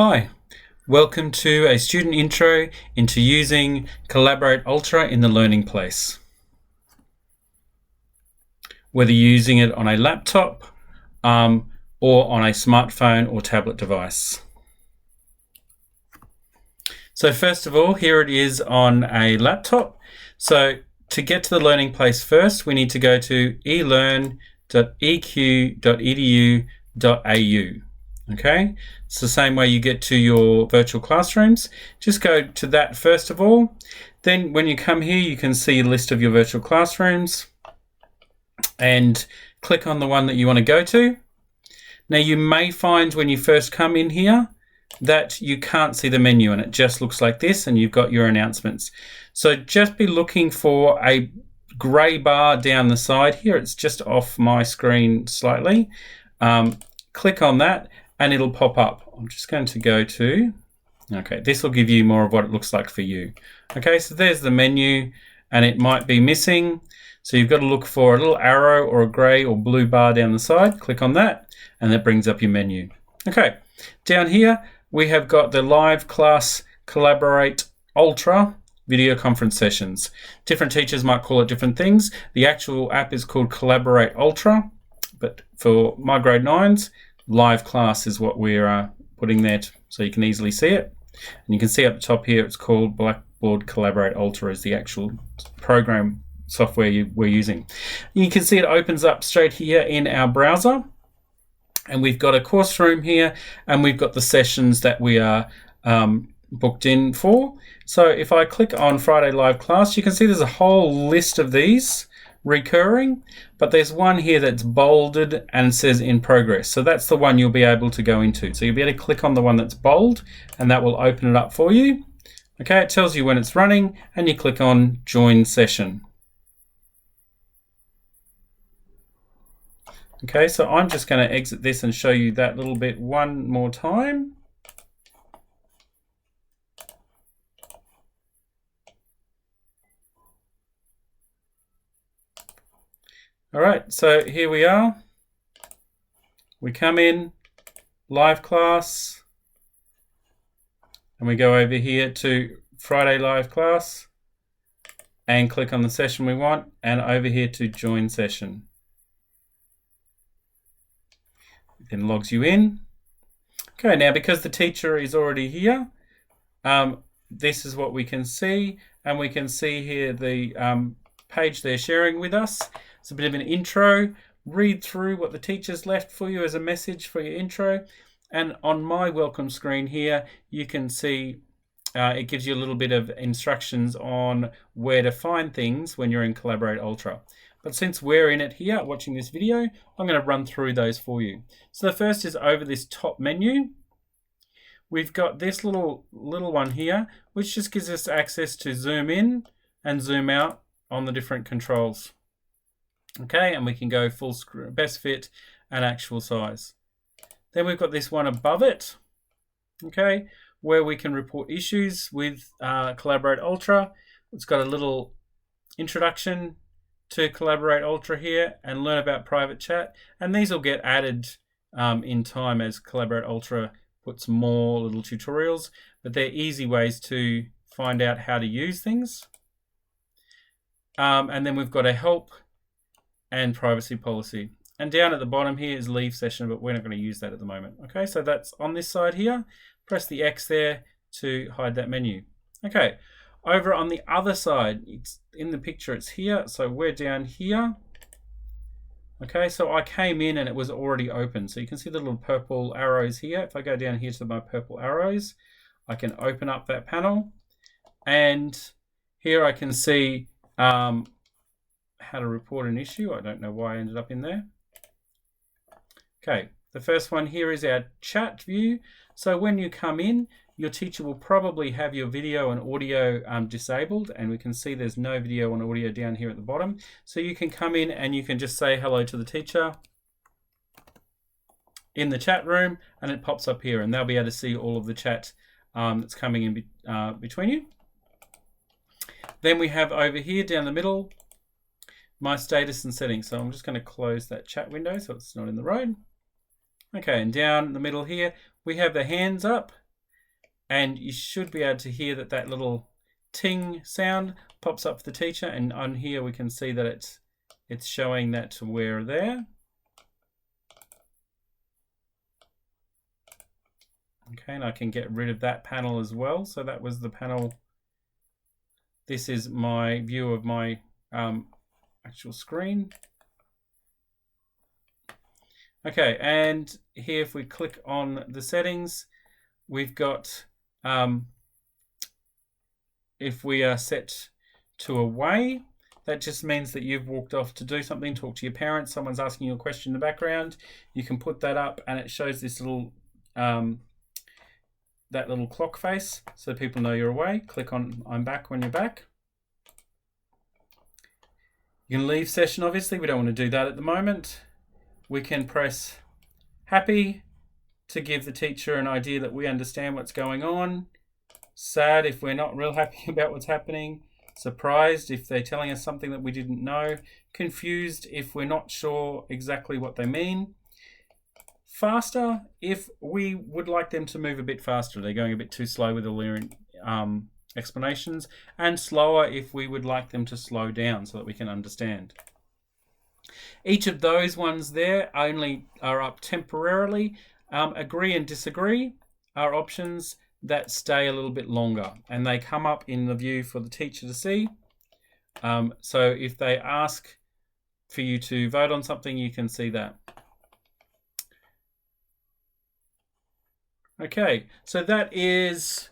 Hi, welcome to a student intro into using Collaborate Ultra in the Learning Place. Whether you're using it on a laptop or on a smartphone or tablet device. So first of all, here it is on a laptop. So to get to the Learning Place first, we need to go to elearn.eq.edu.au. Okay, it's the same way you get to your virtual classrooms. Just go to that first of all. Then when you come here, you can see a list of your virtual classrooms and click on the one that you want to go to. Now you may find when you first come in here that you can't see the menu and it just looks like this and you've got your announcements. So just be looking for a grey bar down the side here. It's just off my screen slightly. Click on that and it'll pop up. I'm just going to go to, okay, this will give you more of what it looks like for you. Okay, so there's the menu and it might be missing. So you've got to look for a little arrow or a grey or blue bar down the side. Click on that and that brings up your menu. Okay, down here we have got the live class Collaborate Ultra video conference sessions. Different teachers might call it different things. The actual app is called Collaborate Ultra, but for my grade 9s, live class is what we're putting there so you can easily see it. And you can see up the top here, it's called Blackboard Collaborate Ultra is the actual program software we're using. You can see it opens up straight here in our browser. And we've got a course room here and we've got the sessions that we are booked in for. So if I click on Friday Live Class, you can see there's a whole list of these recurring, but there's one here that's bolded and says in progress. So that's the one you'll be able to go into. So you'll be able to click on the one that's bold and that will open it up for you. Okay, it tells you when it's running and you click on Join Session. Okay, so I'm just going to exit this and show you that little bit one more time. All right, so here we are. We come in, live class, and we go over here to Friday live class and click on the session we want and over here to join session. It then logs you in. Okay, now because the teacher is already here, this is what we can see, and we can see here the page they're sharing with us. It's a bit of an intro. Read through what the teacher's left for you as a message for your intro. And on my welcome screen here, you can see it gives you a little bit of instructions on where to find things when you're in Collaborate Ultra. But since we're in it here, watching this video, I'm going to run through those for you. So the first is over this top menu. We've got this little one here, which just gives us access to zoom in and zoom out on the different controls. Okay, and we can go full screen, best fit and actual size. Then we've got this one above it, okay, where we can report issues with Collaborate Ultra. It's got a little introduction to Collaborate Ultra here and learn about private chat. And these will get added in time as Collaborate Ultra puts more little tutorials, but they're easy ways to find out how to use things. And then we've got a help and privacy policy. And down at the bottom here is leave session, but we're not going to use that at the moment. Okay, so that's on this side here. Press the X there to hide that menu. Okay, over on the other side, it's in the picture, it's here. So we're down here. Okay, so I came in and it was already open. So you can see the little purple arrows here. If I go down here to my purple arrows, I can open up that panel. And here I can see how to report an issue. I don't know why I ended up in there. Okay, the first one here is our chat view. So when you come in, your teacher will probably have your video and audio disabled, and we can see there's no video and audio down here at the bottom. So you can come in and you can just say hello to the teacher in the chat room, and it pops up here, and they'll be able to see all of the chat that's coming in between you. Then we have over here down the middle, my status and settings. So I'm just going to close that chat window so it's not in the road. Okay, and down in the middle here, we have the hands up and you should be able to hear that little ting sound pops up for the teacher, and on here we can see that it's showing that we're there. Okay, and I can get rid of that panel as well. So that was the panel. This is my view of my actual screen. Okay, and here if we click on the settings, we've got, if we are set to away, that just means that you've walked off to do something, talk to your parents, someone's asking you a question in the background. You can put that up and it shows this little, that little clock face so people know you're away. Click on I'm back when you're back. You can leave session, obviously. We don't want to do that at the moment. We can press happy to give the teacher an idea that we understand what's going on. Sad if we're not real happy about what's happening. Surprised if they're telling us something that we didn't know. Confused if we're not sure exactly what they mean. Faster if we would like them to move a bit faster. They're going a bit too slow with all their explanations. And slower if we would like them to slow down so that we can understand. Each of those ones there only are up temporarily. Agree and disagree are options that stay a little bit longer, and they come up in the view for the teacher to see. So if they ask for you to vote on something, you can see that. Okay, so that is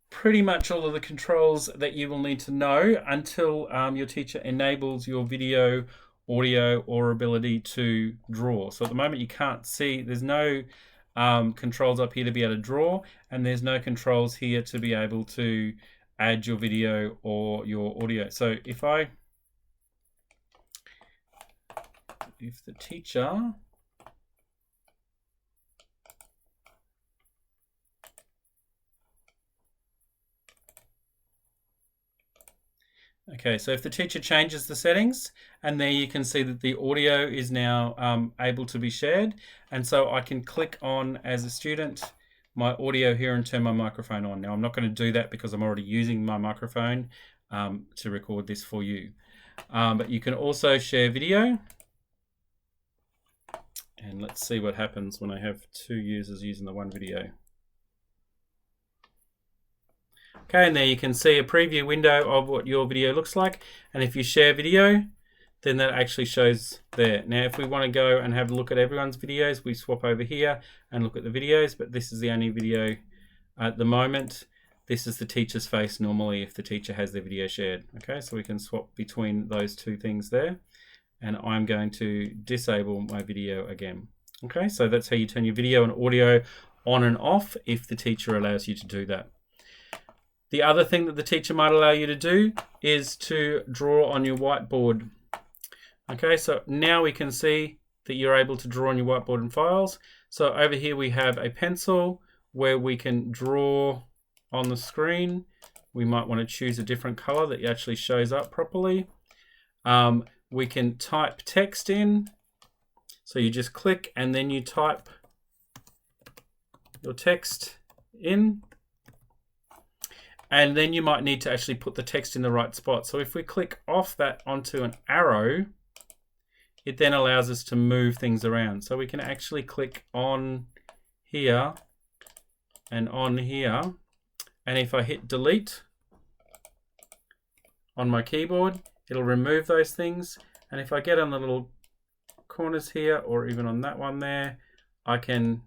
pretty much all of the controls that you will need to know until your teacher enables your video, audio, or ability to draw. So at the moment you can't see, there's no controls up here to be able to draw, and there's no controls here to be able to add your video or your audio. So if the teacher Okay, so if the teacher changes the settings, and there you can see that the audio is now able to be shared, and so I can click on, as a student, my audio here and turn my microphone on. Now I'm not going to do that because I'm already using my microphone to record this for you. But you can also share video. And let's see what happens when I have 2 users using the one video. Okay, and there you can see a preview window of what your video looks like. And if you share video, then that actually shows there. Now, if we want to go and have a look at everyone's videos, we swap over here and look at the videos, but this is the only video at the moment. This is the teacher's face normally if the teacher has their video shared. Okay, so we can swap between those two things there. And I'm going to disable my video again. Okay, so that's how you turn your video and audio on and off if the teacher allows you to do that. The other thing that the teacher might allow you to do is to draw on your whiteboard. Okay, so now we can see that you're able to draw on your whiteboard and files. So over here we have a pencil where we can draw on the screen. We might want to choose a different color that actually shows up properly. We can type text in. So you just click and then you type your text in. And then you might need to actually put the text in the right spot. So if we click off that onto an arrow, it then allows us to move things around. So we can actually click on here and on here. And if I hit delete on my keyboard, it'll remove those things. And if I get on the little corners here, or even on that one there, I can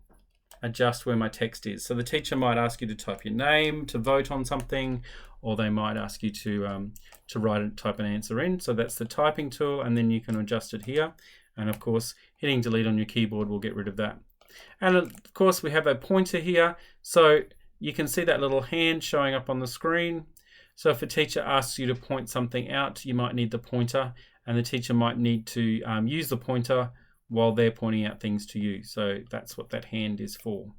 adjust where my text is. So the teacher might ask you to type your name to vote on something, or they might ask you to type an answer in. So that's the typing tool, and then you can adjust it here. And of course, hitting delete on your keyboard will get rid of that. And of course, we have a pointer here. So you can see that little hand showing up on the screen. So if a teacher asks you to point something out, you might need the pointer, and the teacher might need to use the pointer while they're pointing out things to you. So that's what that hand is for.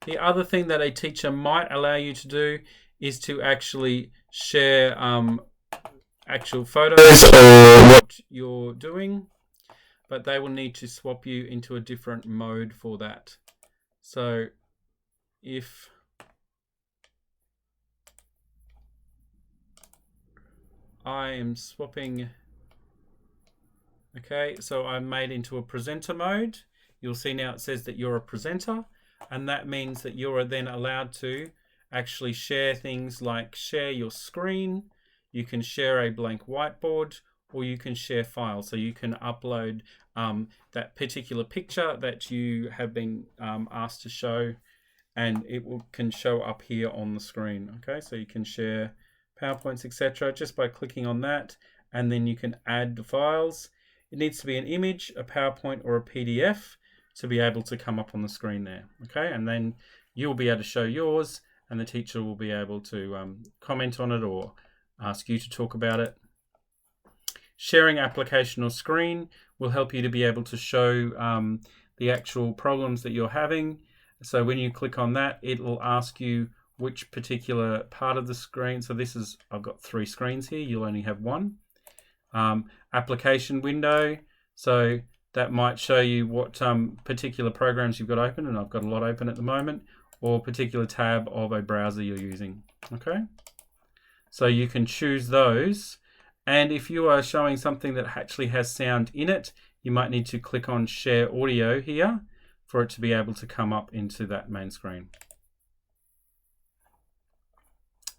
The other thing that a teacher might allow you to do is to actually share actual photos of what you're doing, but they will need to swap you into a different mode for that. So if I am swapping, okay, so I'm made into a presenter mode. You'll see now it says that you're a presenter, and that means that you're then allowed to actually share things like share your screen, you can share a blank whiteboard, or you can share files. So you can upload that particular picture that you have been asked to show, and it can show up here on the screen. Okay, so you can share PowerPoints, etc., just by clicking on that, and then you can add the files. It needs to be an image, a PowerPoint, or a PDF to be able to come up on the screen there. Okay, and then you'll be able to show yours, and the teacher will be able to comment on it or ask you to talk about it. Sharing application or screen will help you to be able to show the actual problems that you're having. So when you click on that, it will ask you which particular part of the screen. So this is, I've got 3 screens here, you'll only have one. Application window, so that might show you what particular programs you've got open, and I've got a lot open at the moment, or particular tab of a browser you're using. Okay, so you can choose those, and if you are showing something that actually has sound in it, you might need to click on share audio here for it to be able to come up into that main screen.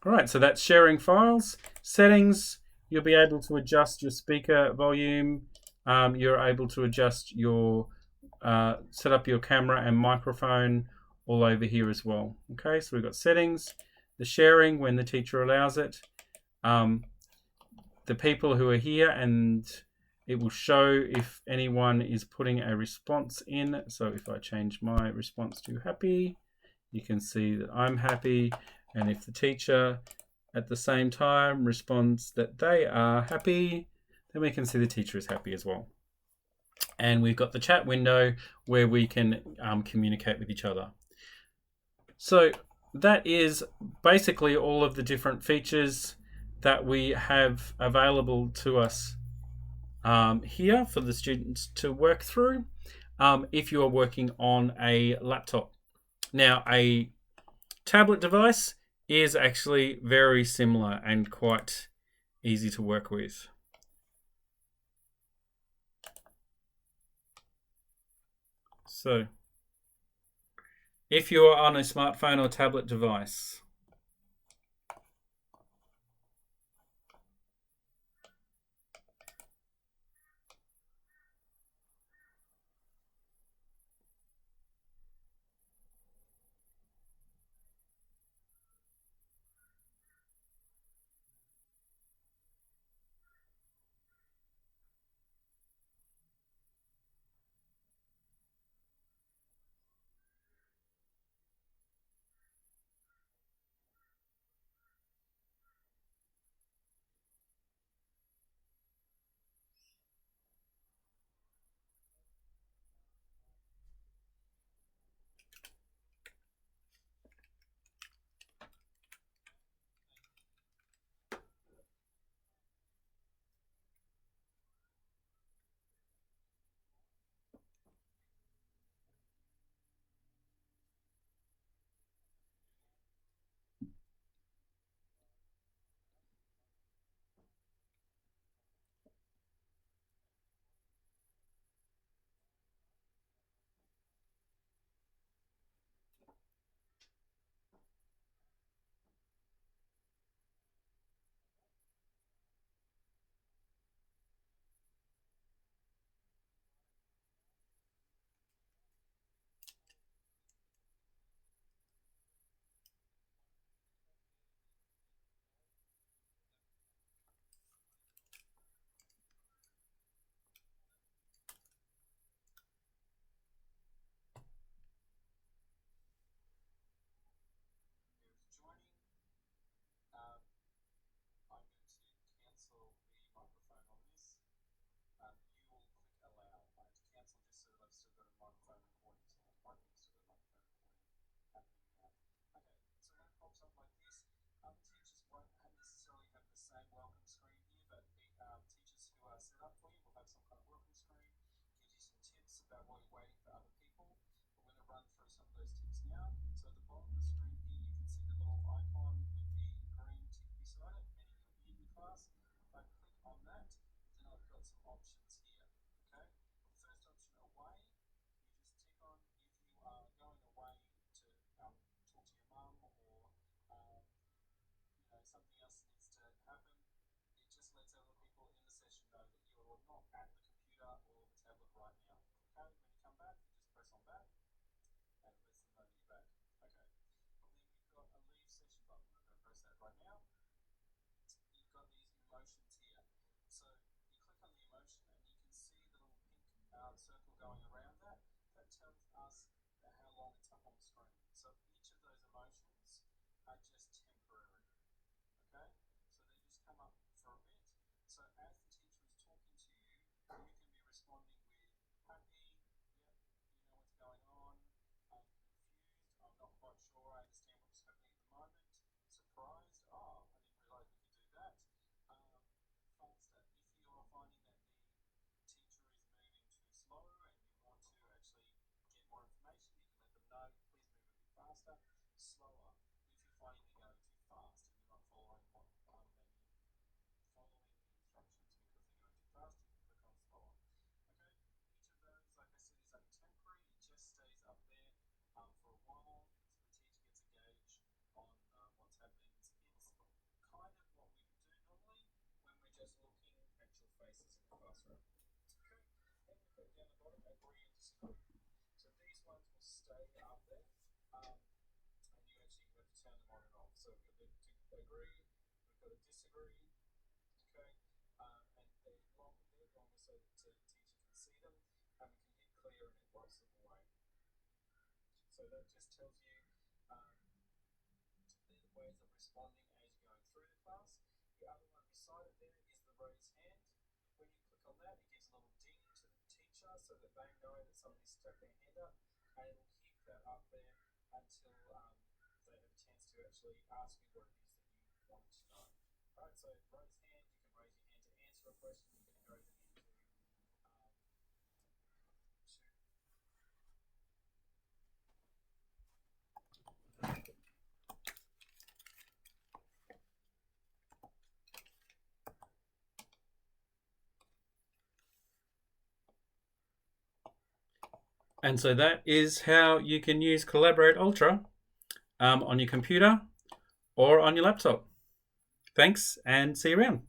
All right, so that's sharing files. Settings, you'll be able to adjust your speaker volume. You're able to adjust your, set up your camera and microphone all over here as well. Okay, so we've got settings, the sharing when the teacher allows it, the people who are here, and it will show if anyone is putting a response in. So if I change my response to happy, you can see that I'm happy. And if the teacher at the same time responds that they are happy, then we can see the teacher is happy as well. And we've got the chat window where we can communicate with each other. So that is basically all of the different features that we have available to us here for the students to work through if you are working on a laptop. Now, a tablet device is actually very similar and quite easy to work with. So, if you are on a smartphone or tablet device, at the computer or the tablet right now. Okay, when you come back, you just press on back and it lets them know that you're back. Okay, then we've got a leave session button. I'm going to press that right now. You've got these emotions here. So you click on the emotion and you can see the little pink circle going around that. That tells us how long it's up on the screen. So each of those emotions are just temporary. Okay? So they just come up for a bit. So as the teacher is talking to you, you can be responding with happy, yep, you know what's going on, I'm confused, I'm not quite sure I understand what's happening at the moment, surprised, oh, I didn't realise we could do that, faster. If you are finding that the teacher is moving too slow and you want to actually get more information, you can let them know, please move a bit faster, slower. If you're finding they're going too fast and you're not following what maybe following the instructions because they're going too fast, you can click on slower. Okay, each of those, like I said, is only temporary. It just stays up there for a while so the teacher gets a gauge on what's happening. It's kind of what we would do normally when we're just looking at your faces in the classroom. Okay, then we've got down the bottom agree and disagree. So these ones will stay up there. And you actually have to turn them on and off. So we've got the agree, we've got a disagree, okay, and they're longer so that the teacher can see them, and we can hit clear and it wipes them away. So that just tells you the ways of responding as you're going through the class. The other one beside it there is the raise hand. When you click on that, it gives a little ding to the teacher so that they know that somebody's stuck their hand up, and it will keep that up there until they have a chance to actually ask you what it is that you want to know. Alright, so raise hand, you can raise your hand to answer a question, you can raise your hand to And so that is how you can use Collaborate Ultra on your computer or on your laptop. Thanks and see you around.